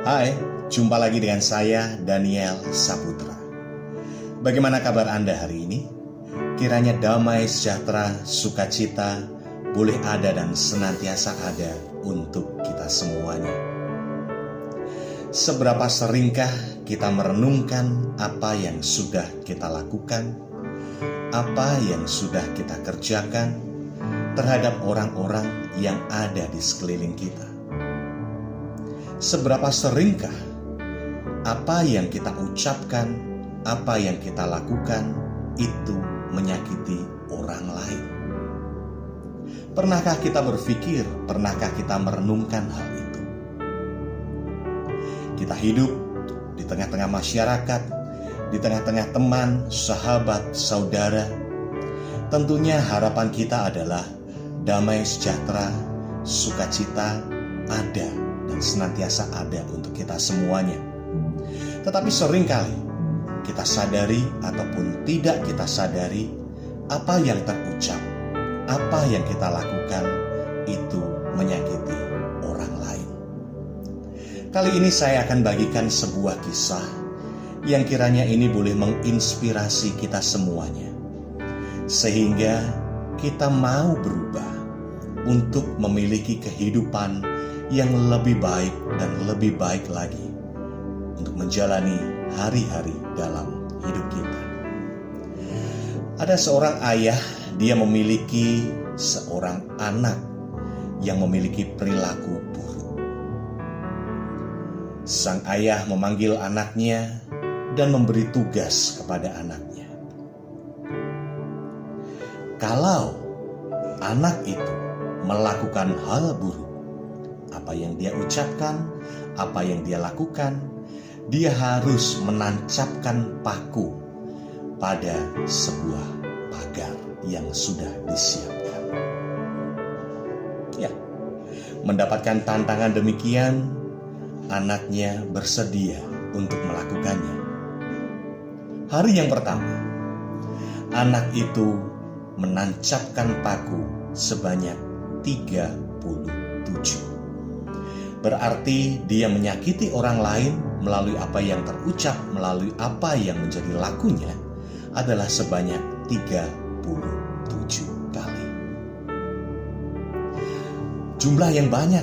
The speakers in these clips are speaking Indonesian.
Hai, jumpa lagi dengan saya, Daniel Saputra. Bagaimana kabar Anda hari ini? Kiranya damai, sejahtera, sukacita boleh ada dan senantiasa ada untuk kita semuanya. Seberapa seringkah kita merenungkan apa yang sudah kita lakukan, apa yang sudah kita kerjakan terhadap orang-orang yang ada di sekeliling kita? Seberapa seringkah apa yang kita ucapkan, apa yang kita lakukan itu menyakiti orang lain? Pernahkah kita berpikir, pernahkah kita merenungkan hal itu? Kita hidup di tengah-tengah masyarakat, di tengah-tengah teman, sahabat, saudara. Tentunya harapan kita adalah damai sejahtera, sukacita ada dan senantiasa ada untuk kita semuanya. Tetapi seringkali kita sadari ataupun tidak kita sadari, apa yang terucap, apa yang kita lakukan itu menyakiti orang lain. Kali ini saya akan bagikan sebuah kisah yang kiranya ini boleh menginspirasi kita semuanya, sehingga kita mau berubah untuk memiliki kehidupan yang lebih baik dan lebih baik lagi untuk menjalani hari-hari dalam hidup kita. Ada seorang ayah, dia memiliki seorang anak yang memiliki perilaku buruk. Sang ayah memanggil anaknya dan memberi tugas kepada anaknya. Kalau anak itu melakukan hal buruk, apa yang dia ucapkan, apa yang dia lakukan, dia harus menancapkan paku pada sebuah pagar yang sudah disiapkan. Ya, mendapatkan tantangan demikian, anaknya bersedia untuk melakukannya. Hari yang pertama, anak itu menancapkan paku sebanyak 37. Berarti dia menyakiti orang lain melalui apa yang terucap, melalui apa yang menjadi lakunya adalah sebanyak 37 kali. Jumlah yang banyak,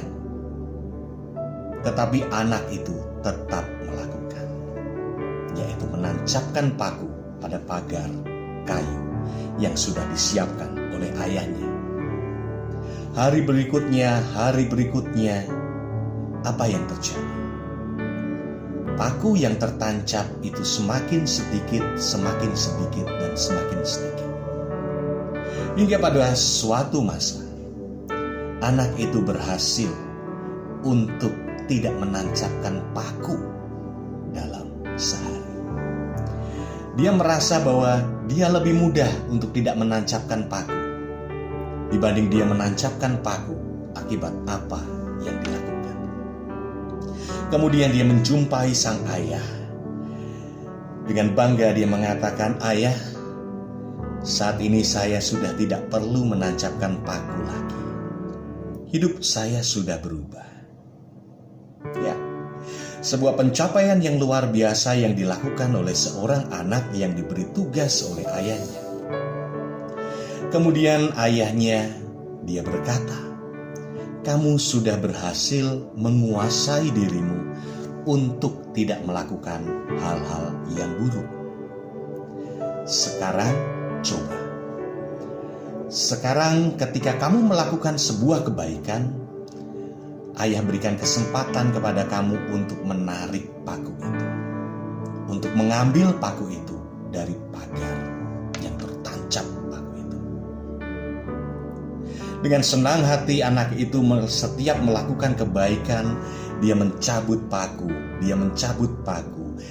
tetapi anak itu tetap melakukan, yaitu menancapkan paku pada pagar kayu yang sudah disiapkan oleh ayahnya. Hari berikutnya, apa yang terjadi? Paku yang tertancap itu semakin sedikit, dan semakin sedikit. Hingga pada suatu masa, anak itu berhasil untuk tidak menancapkan paku dalam sehari. Dia merasa bahwa dia lebih mudah untuk tidak menancapkan paku dibanding dia menancapkan paku akibat apa yang dilakukan. Kemudian dia menjumpai sang ayah. Dengan bangga dia mengatakan, "Ayah, saat ini saya sudah tidak perlu menancapkan paku lagi. Hidup saya sudah berubah." Ya, sebuah pencapaian yang luar biasa yang dilakukan oleh seorang anak yang diberi tugas oleh ayahnya. Kemudian ayahnya, dia berkata, "Kamu sudah berhasil menguasai dirimu untuk tidak melakukan hal-hal yang buruk. Sekarang coba. Sekarang ketika kamu melakukan sebuah kebaikan, ayah berikan kesempatan kepada kamu untuk menarik paku itu, untuk mengambil paku itu dari pagar yang tertancap paku itu." Dengan senang hati anak itu setiap melakukan kebaikan, dia mencabut paku,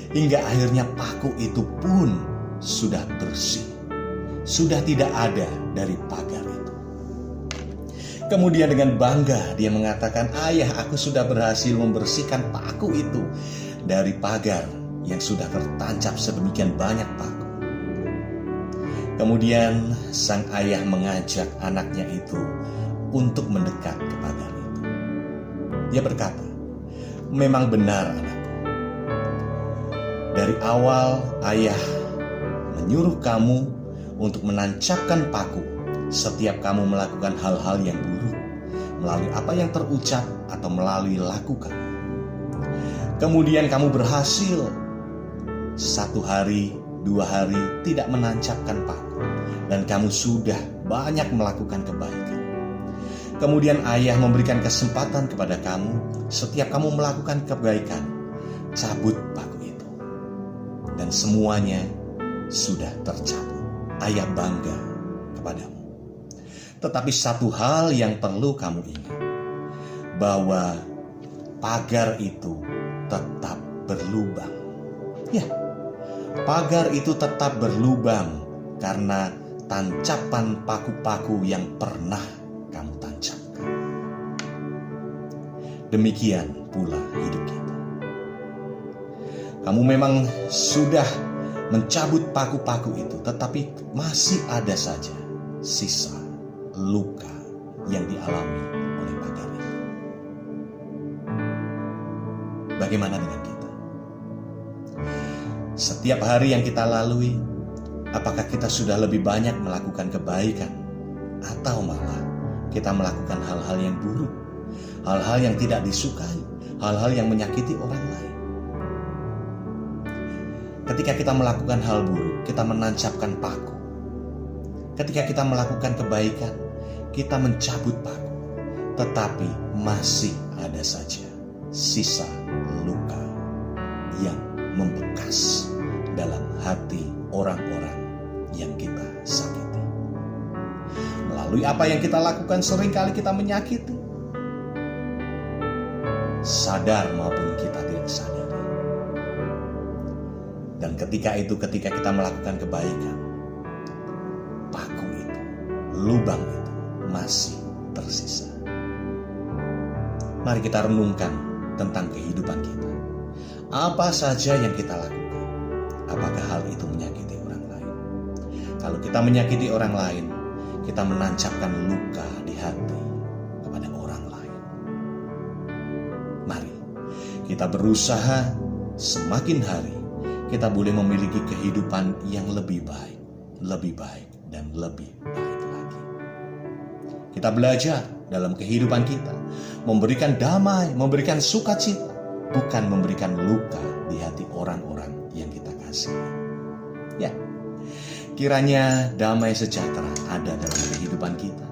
hingga akhirnya paku itu pun sudah bersih, sudah tidak ada dari pagar itu. Kemudian dengan bangga dia mengatakan, "Ayah, aku sudah berhasil membersihkan paku itu dari pagar yang sudah tertancap sedemikian banyak paku." Kemudian sang ayah mengajak anaknya itu untuk mendekat ke pagar itu. Dia berkata, memang benar, anakku. Dari awal ayah menyuruh kamu untuk menancapkan paku setiap kamu melakukan hal-hal yang buruk, melalui apa yang terucap atau melalui lakukan. Kemudian kamu berhasil 1 hari, 2 hari tidak menancapkan paku, dan kamu sudah banyak melakukan kebaikan. Kemudian ayah memberikan kesempatan kepada kamu, setiap kamu melakukan kebaikan, cabut paku itu. Dan semuanya sudah tercabut. Ayah bangga kepadamu. Tetapi satu hal yang perlu kamu ingat, bahwa pagar itu tetap berlubang. Ya, pagar itu tetap berlubang karena tancapan paku-paku yang pernah kamu tancapkan. Demikian pula hidup kita. Kamu memang sudah mencabut paku-paku itu, tetapi masih ada saja sisa luka yang dialami oleh pagar itu. Bagaimana dengan kita? Setiap hari yang kita lalui, apakah kita sudah lebih banyak melakukan kebaikan, atau malah kita melakukan hal-hal yang buruk, hal-hal yang tidak disukai, hal-hal yang menyakiti orang lain? Ketika kita melakukan hal buruk, kita menancapkan paku. Ketika kita melakukan kebaikan, kita mencabut paku. Tetapi masih ada saja sisa luka yang membekas dalam hati orang-orang yang kita sakiti. Melalui apa yang kita lakukan, seringkali kita menyakiti, sadar maupun kita tidak sadar. Dan ketika kita melakukan kebaikan, paku itu, lubang itu masih tersisa. Mari kita renungkan tentang kehidupan kita. Apa saja yang kita lakukan, apakah hal itu menyakiti orang lain? Kalau kita menyakiti orang lain, kita menancapkan luka di hati kepada orang lain. Mari kita berusaha semakin hari kita boleh memiliki kehidupan yang lebih baik dan lebih baik lagi. Kita belajar dalam kehidupan kita memberikan damai, memberikan sukacita, bukan memberikan luka di hati orang-orang yang kita kasihi. Ya, kiranya damai sejahtera ada dalam kehidupan kita.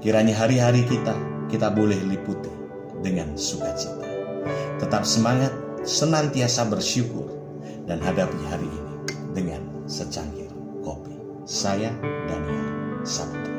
Kiranya hari-hari kita boleh liputi dengan sukacita. Tetap semangat, senantiasa bersyukur, dan hadapi hari ini dengan secangkir kopi. Saya Daniel Saputra.